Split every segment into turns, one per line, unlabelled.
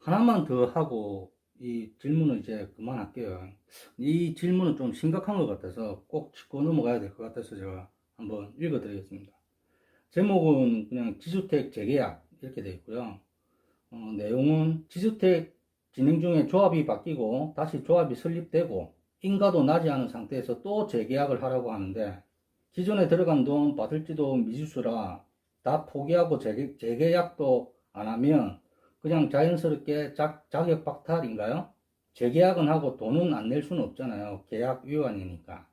하나만 더 하고 이 질문을 이제 그만할게요. 이 질문은 좀 심각한 것 같아서 꼭 짚고 넘어가야 될 것 같아서 제가 한번 읽어드리겠습니다. 제목은 그냥 지주택 재계약 이렇게 되어 있고요. 내용은 지주택 진행 중에 조합이 바뀌고 다시 조합이 설립되고 인가도 나지 않은 상태에서 또 재계약을 하라고 하는데 기존에 들어간 돈 받을지도 미지수라 다 포기하고 재계약도 안 하면 그냥 자연스럽게 자격 박탈인가요? 재계약은 하고 돈은 안 낼 수는 없잖아요. 계약 위반이니까.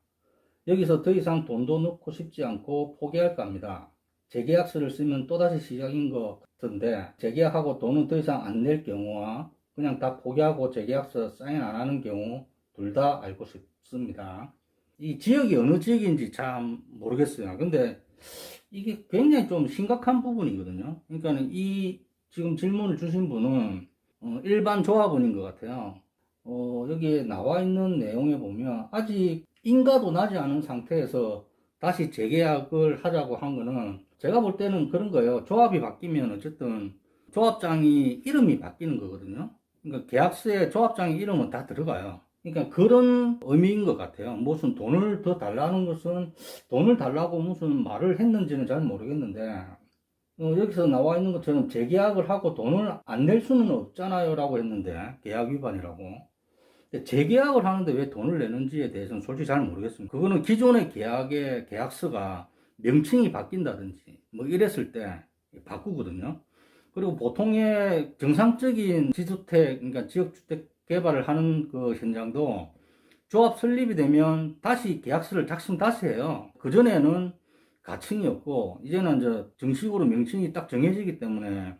여기서 더 이상 돈도 넣고 싶지 않고 포기할까 합니다. 재계약서를 쓰면 또다시 시작인 것 같은데 재계약하고 돈은 더 이상 안 낼 경우와 그냥 다 포기하고 재계약서 사인 안 하는 경우 둘 다 알고 싶습니다. 이 지역이 어느 지역인지 참 모르겠어요. 근데 이게 굉장히 좀 심각한 부분이거든요. 그러니까 이 지금 질문을 주신 분은 일반 조합원인 것 같아요. 여기에 나와 있는 내용에 보면 아직 인가도 나지 않은 상태에서 다시 재계약을 하자고 한 거는 제가 볼 때는 그런 거예요. 조합이 바뀌면 어쨌든 조합장이 이름이 바뀌는 거거든요. 그러니까 계약서에 조합장의 이름은 다 들어가요. 그러니까 그런 의미인 것 같아요. 무슨 돈을 더 달라는 것은 돈을 달라고 무슨 말을 했는지는 잘 모르겠는데 여기서 나와 있는 것처럼 재계약을 하고 돈을 안 낼 수는 없잖아요 라고 했는데 계약 위반이라고. 재계약을 하는데 왜 돈을 내는지에 대해서는 솔직히 잘 모르겠습니다. 그거는 기존의 계약의 계약서가 명칭이 바뀐다든지 뭐 이랬을 때 바꾸거든요. 그리고 보통의 정상적인 지주택, 그러니까 지역주택 개발을 하는 그 현장도 조합 설립이 되면 다시 계약서를 작성 다시 해요. 그전에는 가칭이었고, 이제는 이제 정식으로 명칭이 딱 정해지기 때문에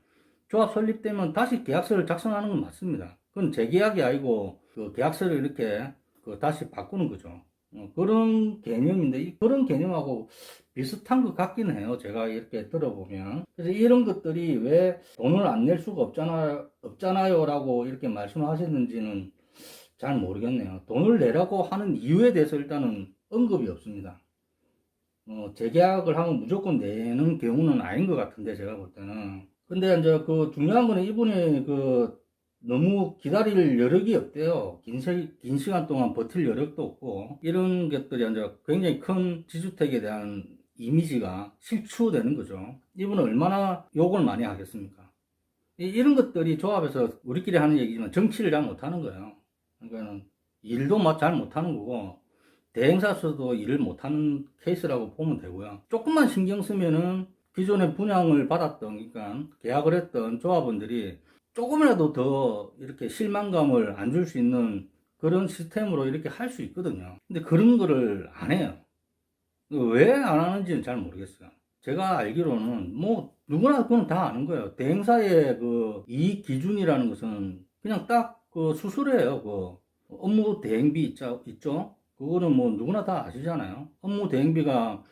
조합 설립되면 다시 계약서를 작성하는 건 맞습니다. 그건 재계약이 아니고 그 계약서를 이렇게 그 다시 바꾸는 거죠. 그런 개념인데 그런 개념하고 비슷한 것 같기는 해요. 제가 이렇게 들어보면. 그래서 이런 것들이 왜 돈을 안 낼 수가 없잖아요라고 이렇게 말씀하셨는지는 잘 모르겠네요. 돈을 내라고 하는 이유에 대해서 일단은 언급이 없습니다. 재계약을 하면 무조건 내는 경우는 아닌 것 같은데, 제가 볼 때는. 근데 이제 그 중요한 거는 이분이 그 너무 기다릴 여력이 없대요. 긴 시간 동안 버틸 여력도 없고, 이런 것들이 이제 굉장히 큰 지주택에 대한 이미지가 실추되는 거죠. 이분은 얼마나 욕을 많이 하겠습니까? 이런 것들이 조합에서 우리끼리 하는 얘기지만 정치를 잘 못하는 거예요. 그러니까는 일도 잘 못하는 거고, 대행사에서도 일을 못하는 케이스라고 보면 되고요. 조금만 신경 쓰면은 기존에 분양을 받았던, 그러니까 계약을 했던 조합원들이 조금이라도 더 이렇게 실망감을 안 줄 수 있는 그런 시스템으로 이렇게 할 수 있거든요. 근데 그런 거를 안 해요. 왜 안 하는지는 잘 모르겠어요. 제가 알기로는 뭐 누구나 그건 다 아는 거예요. 대행사의 그 이익 기준이라는 것은 그냥 딱 그 수수료예요. 그 업무 대행비 있죠? 그거는 뭐 누구나 다 아시잖아요. 업무 대행비가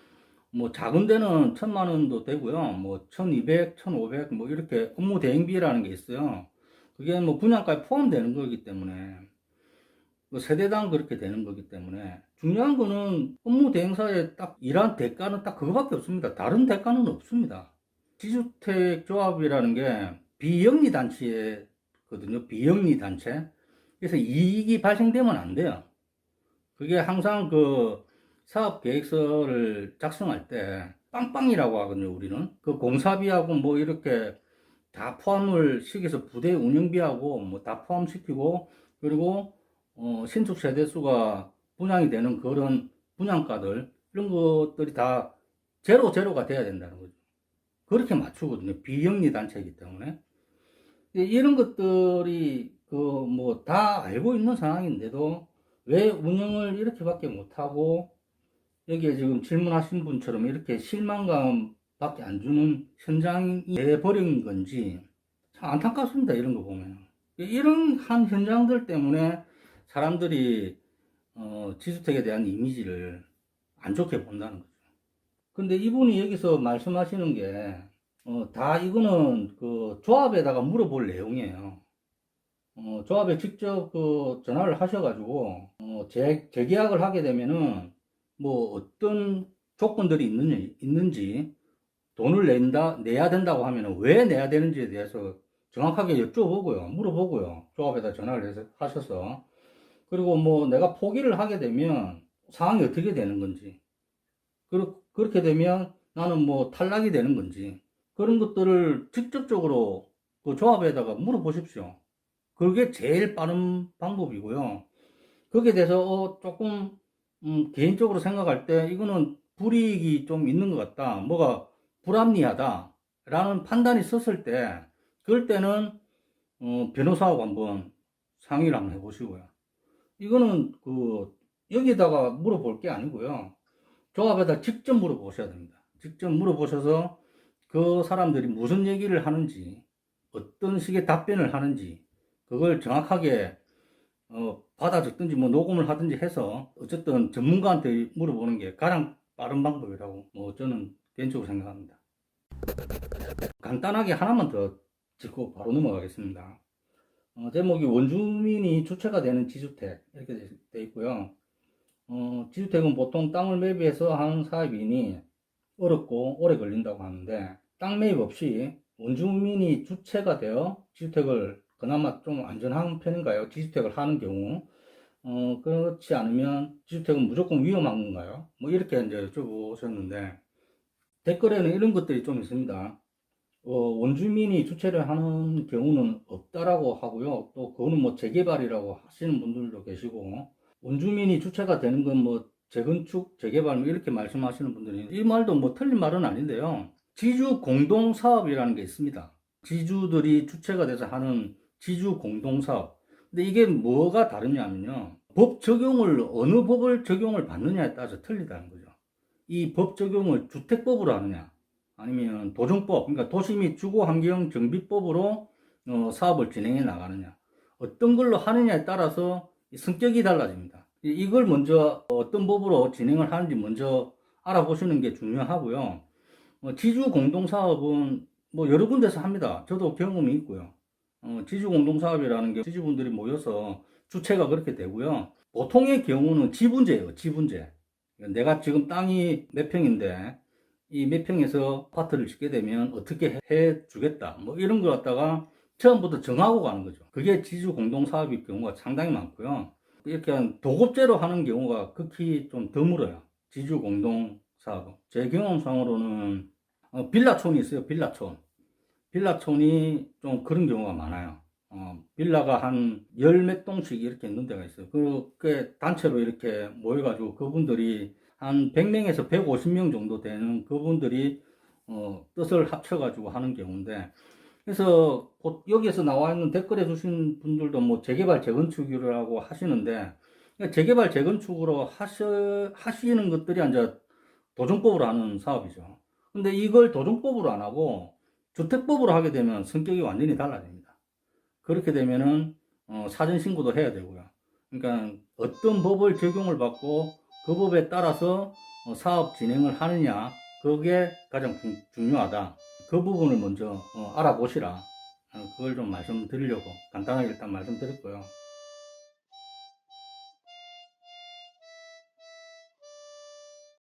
뭐 작은 데는 1,000만 원도 되고요. 뭐 1,200, 1,500 뭐 이렇게 업무 대행비라는 게 있어요. 그게 뭐 분양가에 포함되는 거기 때문에 그 세대당 그렇게 되는 거기 때문에 중요한 거는 업무 대행사에 딱 일한 대가는 딱 그거밖에 없습니다. 다른 대가는 없습니다. 지주택 조합이라는 게 비영리 단체거든요. 비영리 단체. 그래서 이익이 발생되면 안 돼요. 그게 항상 그 사업 계획서를 작성할 때 빵빵이라고 하거든요, 우리는. 그 공사비하고 뭐 이렇게 다 포함을 시켜서 부대 운영비하고 뭐 다 포함시키고, 그리고 신축 세대수가 분양이 되는 그런 분양가들 이런 것들이 다 제로가 돼야 된다는 거죠. 그렇게 맞추거든요. 비영리 단체이기 때문에. 이런 것들이 그 뭐 다 알고 있는 상황인데도 왜 운영을 이렇게밖에 못하고 여기에 지금 질문하신 분처럼 이렇게 실망감밖에 안 주는 현장이 돼버린 건지 참 안타깝습니다. 이런 거 보면. 이런 한 현장들 때문에 사람들이 지주택에 대한 이미지를 안 좋게 본다는 거죠. 근데 이분이 여기서 말씀하시는 게 다 이거는 그 조합에다가 물어볼 내용이에요. 조합에 직접 그 전화를 하셔가지고 재계약을 하게 되면은 뭐 어떤 조건들이 있는지 돈을 내야 된다고 하면은 왜 내야 되는지에 대해서 정확하게 여쭤보고요. 물어보고요. 조합에다 전화를 하셔서. 그리고 뭐 내가 포기를 하게 되면 상황이 어떻게 되는 건지. 그렇게 되면 나는 뭐 탈락이 되는 건지. 그런 것들을 직접적으로 그 조합에다가 물어보십시오. 그게 제일 빠른 방법이고요. 거기에 대해서 조금 개인적으로 생각할 때 이거는 불이익이 좀 있는 것 같다. 뭐가 불합리하다. 라는 판단이 섰을 때 그럴 때는 변호사하고 한번 상의를 한번 해보시고요. 이거는 여기다가 물어볼 게 아니고요. 조합에다 직접 물어보셔야 됩니다. 직접 물어보셔서 그 사람들이 무슨 얘기를 하는지, 어떤 식의 답변을 하는지, 그걸 정확하게 받아 적든지 뭐 녹음을 하든지 해서 어쨌든 전문가한테 물어보는 게 가장 빠른 방법이라고 뭐 저는 개인적으로 생각합니다. 간단하게 하나만 더 짚고 바로 넘어가겠습니다. 제목이 원주민이 주체가 되는 지주택 이렇게 돼 있고요. 지주택은 보통 땅을 매입해서 하는 사업이니 어렵고 오래 걸린다고 하는데 땅 매입 없이 원주민이 주체가 되어 지주택을 그나마 좀 안전한 편인가요? 지주택을 하는 경우 그렇지 않으면 지주택은 무조건 위험한 건가요? 뭐 이렇게 이제 여쭤보셨는데 댓글에는 이런 것들이 좀 있습니다. 원주민이 주체를 하는 경우는 없다라고 하고요. 또 그거는 뭐 재개발이라고 하시는 분들도 계시고 원주민이 주체가 되는 건 뭐 재건축, 재개발 뭐 이렇게 말씀하시는 분들이 이 말도 뭐 틀린 말은 아닌데요. 지주 공동 사업이라는 게 있습니다. 지주들이 주체가 돼서 하는 지주 공동 사업. 근데 이게 뭐가 다르냐면요. 법 적용을 어느 법을 적용을 받느냐에 따라서 틀리다는 거죠. 이 법 적용을 주택법으로 하느냐 아니면 도정법, 그러니까 도시 및 주거환경정비법으로 사업을 진행해 나가느냐 어떤 걸로 하느냐에 따라서 성격이 달라집니다. 이걸 먼저 어떤 법으로 진행을 하는지 먼저 알아보시는 게 중요하고요. 지주 공동사업은 뭐 여러 군데서 합니다. 저도 경험이 있고요. 지주 공동사업이라는 게 지주분들이 모여서 주체가 그렇게 되고요. 보통의 경우는 지분제예요. 지분제. 내가 지금 땅이 몇 평인데 이 몇 평에서 아파트를 짓게 되면 어떻게 해 주겠다. 뭐 이런 걸 갖다가 처음부터 정하고 가는 거죠. 그게 지주 공동사업일 경우가 상당히 많고요. 이렇게 도급제로 하는 경우가 극히 좀 드물어요. 지주 공동사업. 제 경험상으로는 빌라촌이 있어요. 빌라촌이 좀 그런 경우가 많아요. 빌라가 한 열 몇 동씩 이렇게 있는 데가 있어요. 그렇게 단체로 이렇게 모여가지고 그분들이 한 100명에서 150명 정도 되는 그분들이 뜻을 합쳐가지고 하는 경우인데 그래서 여기에서 나와 있는 댓글에 주신 분들도 뭐 재개발 재건축이라고 하시는데 그러니까 재개발 재건축으로 하시는 것들이 이제 도정법으로 하는 사업이죠. 근데 이걸 도정법으로 안 하고 주택법으로 하게 되면 성격이 완전히 달라집니다. 그렇게 되면은 사전 신고도 해야 되고요. 그러니까 어떤 법을 적용을 받고 그 법에 따라서 사업 진행을 하느냐 그게 가장 중요하다. 그 부분을 먼저 알아보시라. 그걸 좀 말씀드리려고 간단하게 일단 말씀드렸고요.